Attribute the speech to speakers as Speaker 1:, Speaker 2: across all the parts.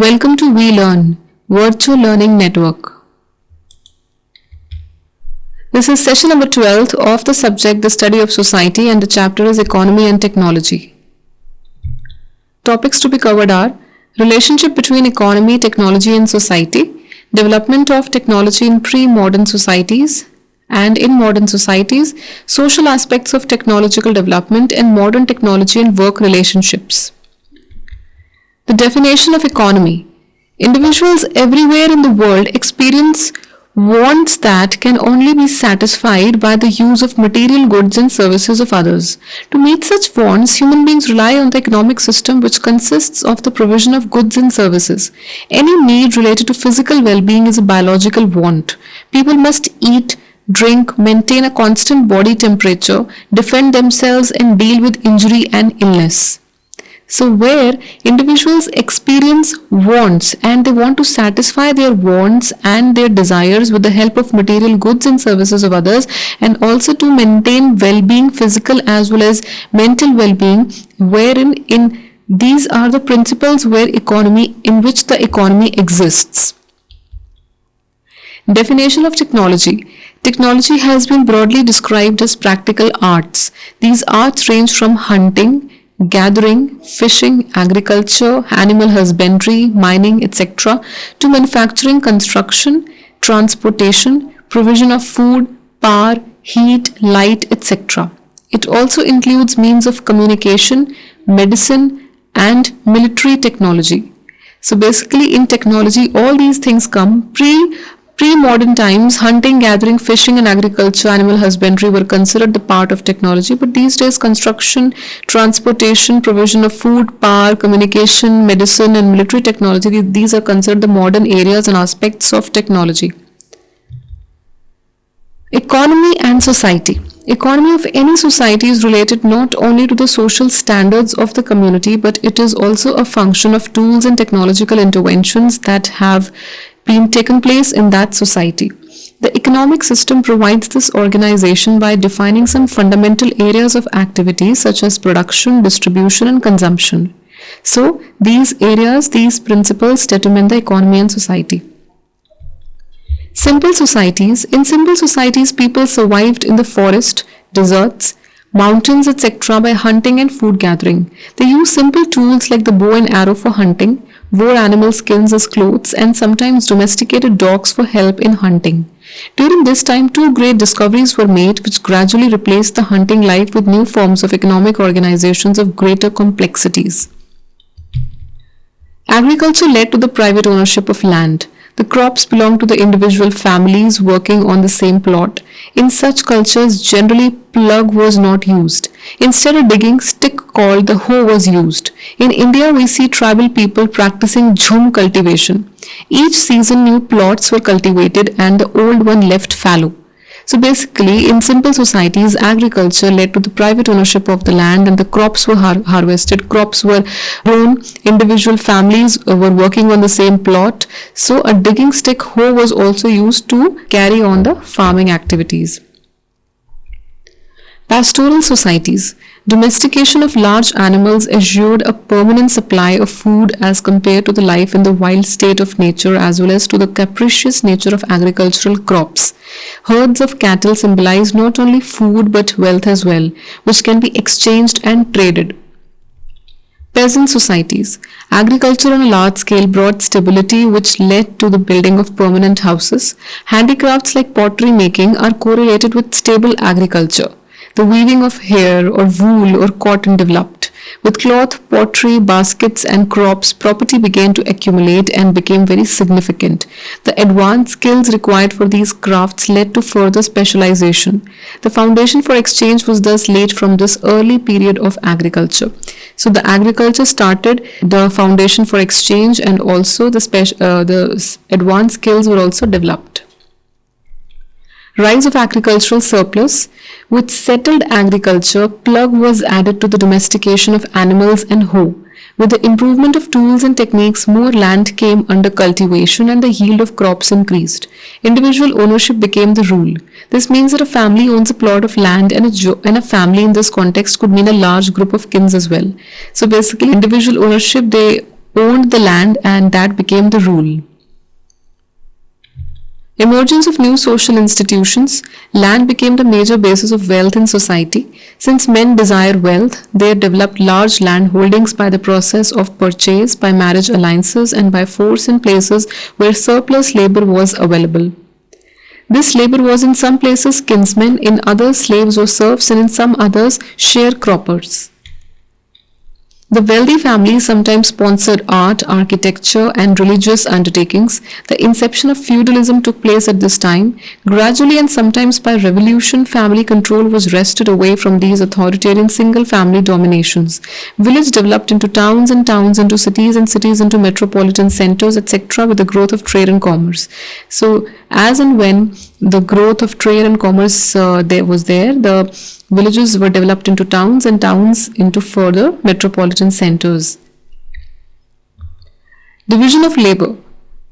Speaker 1: Welcome to We Learn, Virtual Learning Network. This is session number 12 of the subject The Study of Society, and the chapter is Economy and Technology. Topics to be covered are relationship between economy, technology and society, development of technology in pre-modern societies and in modern societies, social aspects of technological development and modern technology and work relationships. The definition of economy. Individuals everywhere in the world experience wants that can only be satisfied by the use of material goods and services of others. To meet such wants, human beings rely on the economic system, which consists of the provision of goods and services. Any need related to physical well-being is a biological want. People must eat, drink, maintain a constant body temperature, defend themselves and deal with injury and illness. So where individuals experience wants and they want to satisfy their wants and their desires with the help of material goods and services of others, and also to maintain well-being, physical as well as mental well-being, wherein these are the principles in which the economy exists. Definition of technology. Technology has been broadly described as practical arts. These arts range from hunting, gathering, fishing, agriculture, animal husbandry, mining, etc., to manufacturing, construction, transportation, provision of food, power, heat, light, etc. It also includes means of communication, medicine, and military technology. So basically in technology, all these things come. Pre-modern times, hunting, gathering, fishing and agriculture, animal husbandry were considered the part of technology, but these days construction, transportation, provision of food, power, communication, medicine and military technology, these are considered the modern areas and aspects of technology. Economy and society. Economy of any society is related not only to the social standards of the community, but it is also a function of tools and technological interventions that have been taken place in that society. The economic system provides this organization by defining some fundamental areas of activity such as production, distribution and consumption. So these areas, these principles determine the economy and society. Simple societies. In simple societies, people survived in the forest, deserts, mountains, etc. by hunting and food gathering. They used simple tools like the bow and arrow for hunting, wore animal skins as clothes, and sometimes domesticated dogs for help in hunting. During this time, two great discoveries were made which gradually replaced the hunting life with new forms of economic organizations of greater complexities. Agriculture led to the private ownership of land. The crops belonged to the individual families working on the same plot. In such cultures, generally plug was not used. Instead, a digging stick called the hoe was used. In India, we see tribal people practicing jhum cultivation. Each season, new plots were cultivated and the old one left fallow. So basically, in simple societies, agriculture led to the private ownership of the land and the crops were harvested, crops were grown, individual families were working on the same plot. So a digging stick hoe was also used to carry on the farming activities. Pastoral societies. Domestication of large animals assured a permanent supply of food as compared to the life in the wild state of nature, as well as to the capricious nature of agricultural crops. Herds of cattle symbolize not only food but wealth as well, which can be exchanged and traded. Peasant societies. Agriculture on a large scale brought stability which led to the building of permanent houses. Handicrafts like pottery making are correlated with stable agriculture. The weaving of hair or wool or cotton developed. With cloth, pottery, baskets and crops, property began to accumulate and became very significant. The advanced skills required for these crafts led to further specialization. The foundation for exchange was thus laid from this early period of agriculture. So the agriculture started the foundation for exchange, and also the advanced skills were also developed. Rise of agricultural surplus. With settled agriculture, plug was added to the domestication of animals and hoe. With the improvement of tools and techniques, more land came under cultivation and the yield of crops increased. Individual ownership became the rule. This means that a family owns a plot of land, and a family in this context could mean a large group of kins as well. So basically, individual ownership, they owned the land and that became the rule. Emergence of new social institutions, land became the major basis of wealth in society. Since men desire wealth, they developed large land holdings by the process of purchase, by marriage alliances, and by force in places where surplus labor was available. This labor was in some places kinsmen, in others slaves or serfs, and in some others sharecroppers. The wealthy families sometimes sponsored art, architecture, and religious undertakings. The inception of feudalism took place at this time. Gradually and sometimes by revolution, family control was wrested away from these authoritarian single-family dominations. Village developed into towns and towns into cities and cities into metropolitan centers, etc. with the growth of trade and commerce. So, as and when the growth of trade and commerce the villages were developed into towns and towns into further metropolitan centers. Division of labor.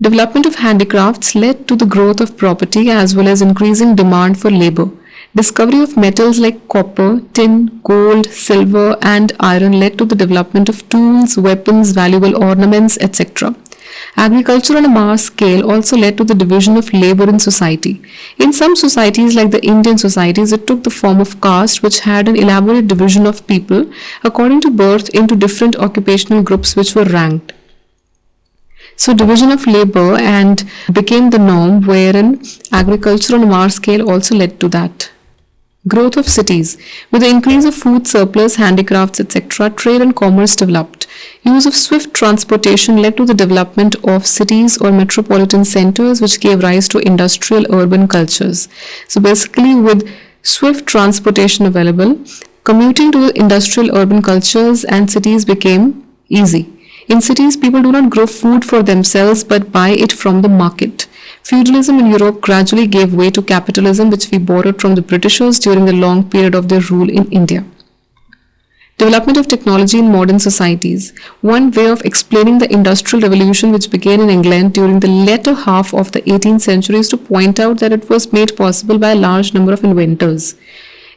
Speaker 1: Development of handicrafts led to the growth of property as well as increasing demand for labor. Discovery of metals like copper, tin, gold, silver, and iron led to the development of tools, weapons, valuable ornaments, etc. Agriculture on a mass scale also led to the division of labor in society. In some societies like the Indian societies, it took the form of caste, which had an elaborate division of people according to birth into different occupational groups which were ranked. So division of labor and became the norm, wherein agriculture on a mass scale also led to that. Growth of cities. With the increase of food surplus, handicrafts, etc., trade and commerce developed. Use of swift transportation led to the development of cities or metropolitan centers, which gave rise to industrial urban cultures. So basically, with swift transportation available, commuting to the industrial urban cultures and cities became easy. In cities, people do not grow food for themselves but buy it from the market. Feudalism in Europe gradually gave way to capitalism, which we borrowed from the Britishers during the long period of their rule in India. Development of technology in modern societies. One way of explaining the Industrial Revolution, which began in England during the latter half of the 18th century, is to point out that it was made possible by a large number of inventors.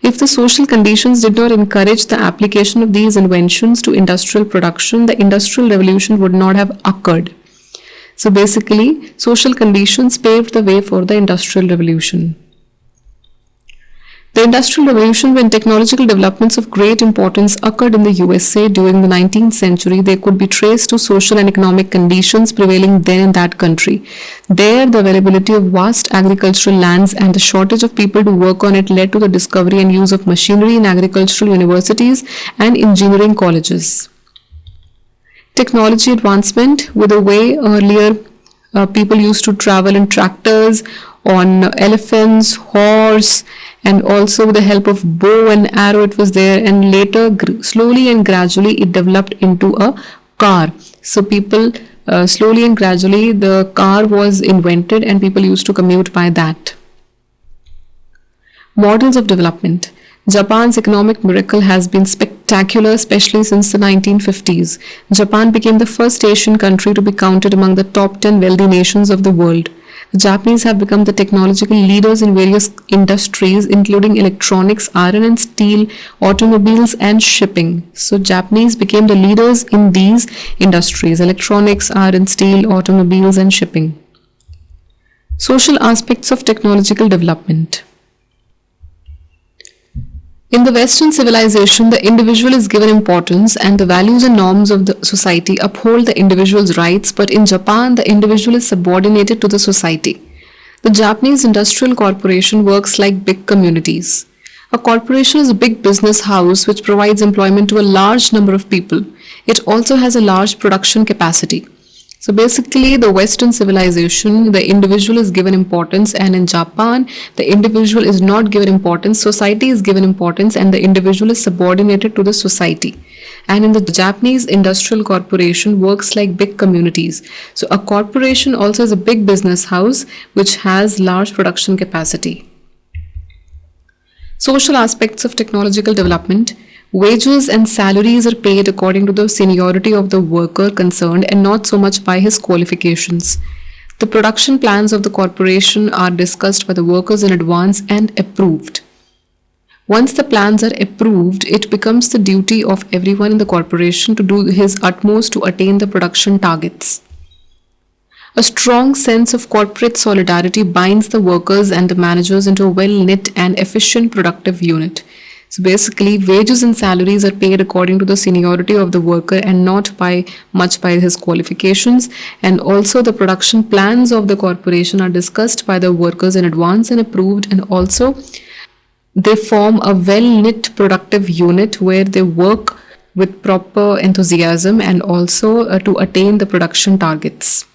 Speaker 1: If the social conditions did not encourage the application of these inventions to industrial production, the Industrial Revolution would not have occurred. So basically, social conditions paved the way for the Industrial Revolution. The Industrial Revolution, when technological developments of great importance occurred in the USA during the 19th century, they could be traced to social and economic conditions prevailing then in that country. There, the availability of vast agricultural lands and the shortage of people to work on it led to the discovery and use of machinery in agricultural universities and engineering colleges. Technology advancement, with the way earlier people used to travel in tractors, on elephants, horse, and also with the help of bow and arrow it was there, and later slowly and gradually it developed into a car. So people slowly and gradually the car was invented and people used to commute by that. Models of development. Japan's economic miracle has been spectacular, especially since the 1950s. Japan became the first Asian country to be counted among the top 10 wealthy nations of the world. The Japanese have become the technological leaders in various industries, including electronics, iron and steel, automobiles, and shipping. So Japanese became the leaders in these industries: electronics, iron, steel, automobiles, and shipping. Social aspects of technological development. In the Western civilization, the individual is given importance and the values and norms of the society uphold the individual's rights, but in Japan, the individual is subordinated to the society. The Japanese industrial corporation works like big communities. A corporation is a big business house which provides employment to a large number of people. It also has a large production capacity. So basically, the Western civilization, the individual is given importance, and in Japan, the individual is not given importance. Society is given importance and the individual is subordinated to the society. And in the Japanese industrial corporation works like big communities. So a corporation also is a big business house which has large production capacity. Social aspects of technological development. Wages and salaries are paid according to the seniority of the worker concerned and not so much by his qualifications. The production plans of the corporation are discussed by the workers in advance and approved. Once the plans are approved, it becomes the duty of everyone in the corporation to do his utmost to attain the production targets. A strong sense of corporate solidarity binds the workers and the managers into a well-knit and efficient productive unit. So basically, wages and salaries are paid according to the seniority of the worker and not by much by his qualifications. And also the production plans of the corporation are discussed by the workers in advance and approved, and also they form a well-knit productive unit where they work with proper enthusiasm and also to attain the production targets.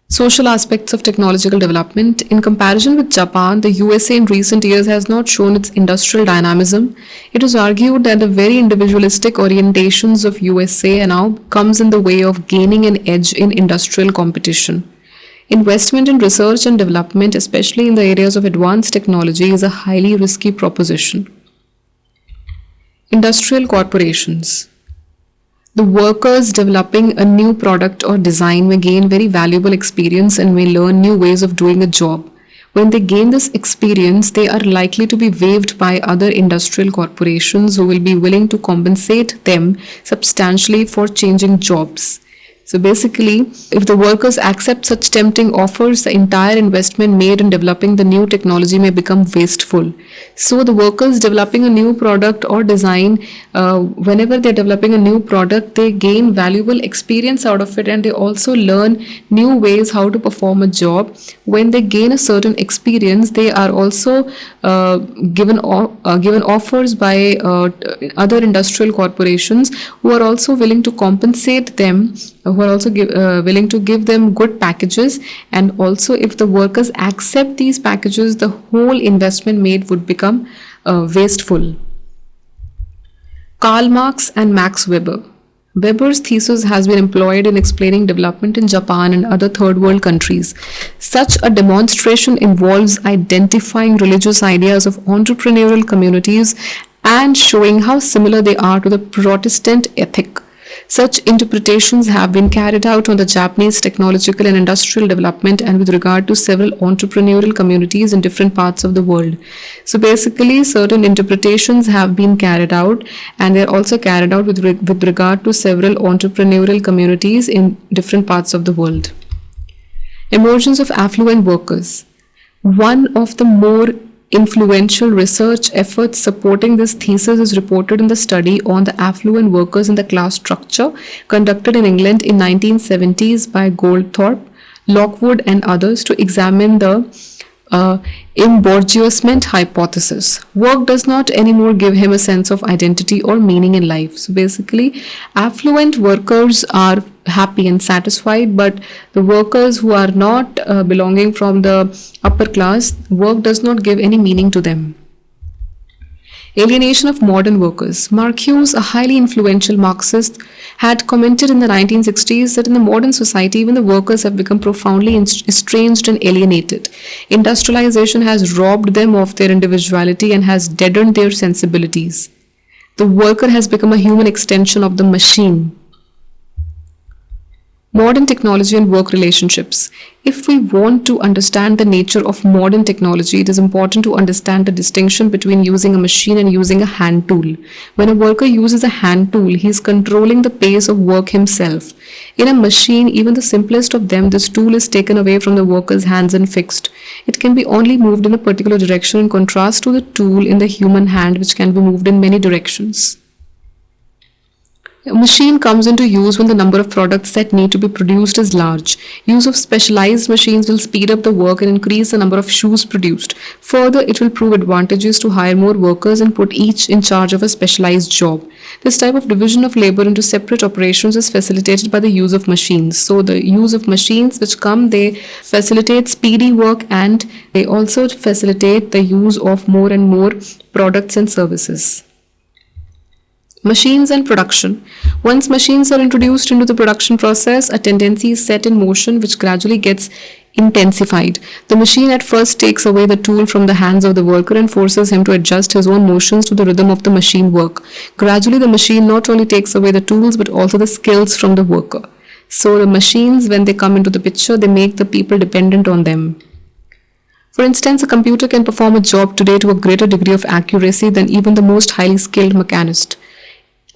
Speaker 1: Social aspects of technological development. In comparison with Japan, the USA in recent years has not shown its industrial dynamism. It is argued that the very individualistic orientations of USA now comes in the way of gaining an edge in industrial competition. Investment in research and development, especially in the areas of advanced technology, is a highly risky proposition. Industrial corporations. The workers developing a new product or design may gain very valuable experience and may learn new ways of doing a job. When they gain this experience, they are likely to be waived by other industrial corporations who will be willing to compensate them substantially for changing jobs. So basically, if the workers accept such tempting offers, the entire investment made in developing the new technology may become wasteful. So the workers developing a new product or design, whenever they're developing a new product, they gain valuable experience out of it, and they also learn new ways how to perform a job. When they gain a certain experience, they are also given offers by other industrial corporations who are also willing to compensate them, who are also willing to give them good packages, and also if the workers accept these packages, the whole investment made would become wasteful. Karl Marx and Max Weber. Weber's thesis has been employed in explaining development in Japan and other third world countries. Such a demonstration involves identifying religious ideas of entrepreneurial communities and showing how similar they are to the Protestant ethic. Such interpretations have been carried out on the Japanese technological and industrial development and with regard to several entrepreneurial communities in different parts of the world. So basically, certain interpretations have been carried out, and they are also carried out with regard to several entrepreneurial communities in different parts of the world. Emergence of affluent workers. One of the more influential research efforts supporting this thesis is reported in the study on the affluent workers in the class structure conducted in England in 1970s by Goldthorpe, Lockwood and others to examine the embourgeoisment hypothesis. Work does not anymore give him a sense of identity or meaning in life. So basically, affluent workers are happy and satisfied, but the workers who are not belonging from the upper class, work does not give any meaning to them. Alienation of modern workers. Marcuse, a highly influential Marxist, had commented in the 1960s that in the modern society, even the workers have become profoundly estranged and alienated. Industrialization has robbed them of their individuality and has deadened their sensibilities. The worker has become a human extension of the machine. Modern technology and work relationships. If we want to understand the nature of modern technology, it is important to understand the distinction between using a machine and using a hand tool. When a worker uses a hand tool, he is controlling the pace of work himself. In a machine, even the simplest of them, this tool is taken away from the worker's hands and fixed. It can be only moved in a particular direction in contrast to the tool in the human hand, which can be moved in many directions. A machine comes into use when the number of products that need to be produced is large. Use of specialized machines will speed up the work and increase the number of shoes produced. Further, it will prove advantageous to hire more workers and put each in charge of a specialized job. This type of division of labor into separate operations is facilitated by the use of machines. So the use of machines they facilitate speedy work, and they also facilitate the use of more and more products and services. Machines and production. Once machines are introduced into the production process, a tendency is set in motion which gradually gets intensified. The machine at first takes away the tool from the hands of the worker and forces him to adjust his own motions to the rhythm of the machine work. Gradually, the machine not only takes away the tools but also the skills from the worker. So the machines, when they come into the picture, they make the people dependent on them. For instance, a computer can perform a job today to a greater degree of accuracy than even the most highly skilled mechanist.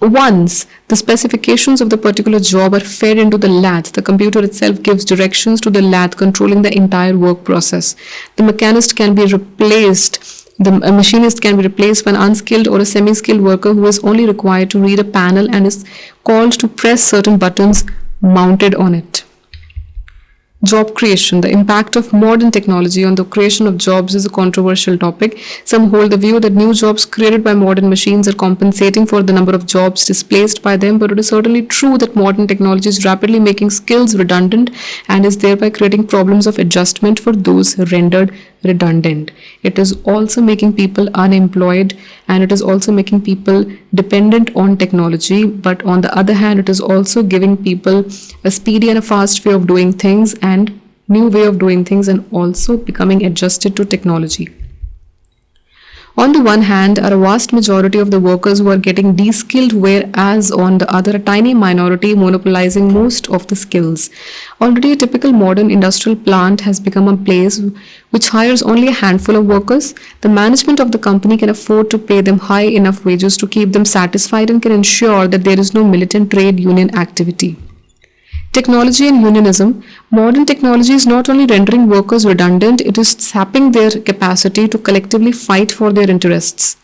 Speaker 1: Once the specifications of the particular job are fed into the lathe, the computer itself gives directions to the lathe, controlling the entire work process. The machinist can be replaced, a machinist can be replaced by an unskilled or a semi-skilled worker who is only required to read a panel and is called to press certain buttons mounted on it. Job creation. The impact of modern technology on the creation of jobs is a controversial topic. Some hold the view that new jobs created by modern machines are compensating for the number of jobs displaced by them, but it is certainly true that modern technology is rapidly making skills redundant and is thereby creating problems of adjustment for those rendered redundant. It is also making people unemployed, and it is also making people dependent on technology, but on the other hand, it is also giving people a speedy and a fast way of doing things and new way of doing things, and also becoming adjusted to technology. On the one hand are a vast majority of the workers who are getting de-skilled, whereas on the other a tiny minority monopolizing most of the skills. Already a typical modern industrial plant has become a place which hires only a handful of workers. The management of the company can afford to pay them high enough wages to keep them satisfied and can ensure that there is no militant trade union activity. Technology and unionism. Modern technology is not only rendering workers redundant, it is sapping their capacity to collectively fight for their interests.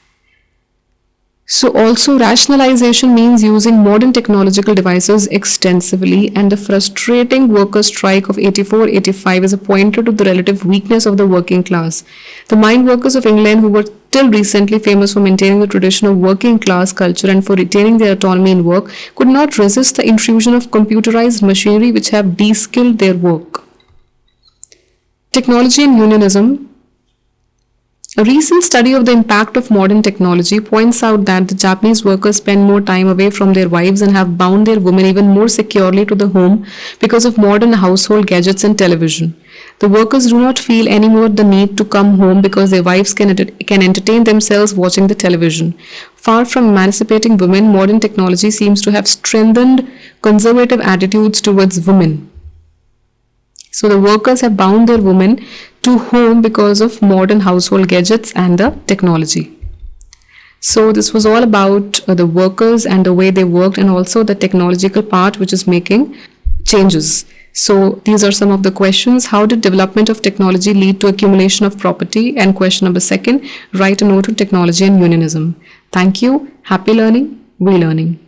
Speaker 1: So also rationalization means using modern technological devices extensively, and the frustrating workers' strike of 84-85 is a pointer to the relative weakness of the working class. The mine workers of England, who were till recently famous for maintaining the tradition of working class culture and for retaining their autonomy in work, could not resist the intrusion of computerized machinery which have de-skilled their work. Technology and unionism. A recent study of the impact of modern technology points out that the Japanese workers spend more time away from their wives and have bound their women even more securely to the home because of modern household gadgets and television. The workers do not feel anymore the need to come home because their wives can entertain themselves watching the television. Far from emancipating women, modern technology seems to have strengthened conservative attitudes towards women. So the workers have bound their women to home because of modern household gadgets and the technology. So this was all about the workers and the way they worked, and also the technological part which is making changes. So these are some of the questions. How did development of technology lead to accumulation of property? And question number 2, write a note on technology and unionism. Thank you. Happy learning. We learning.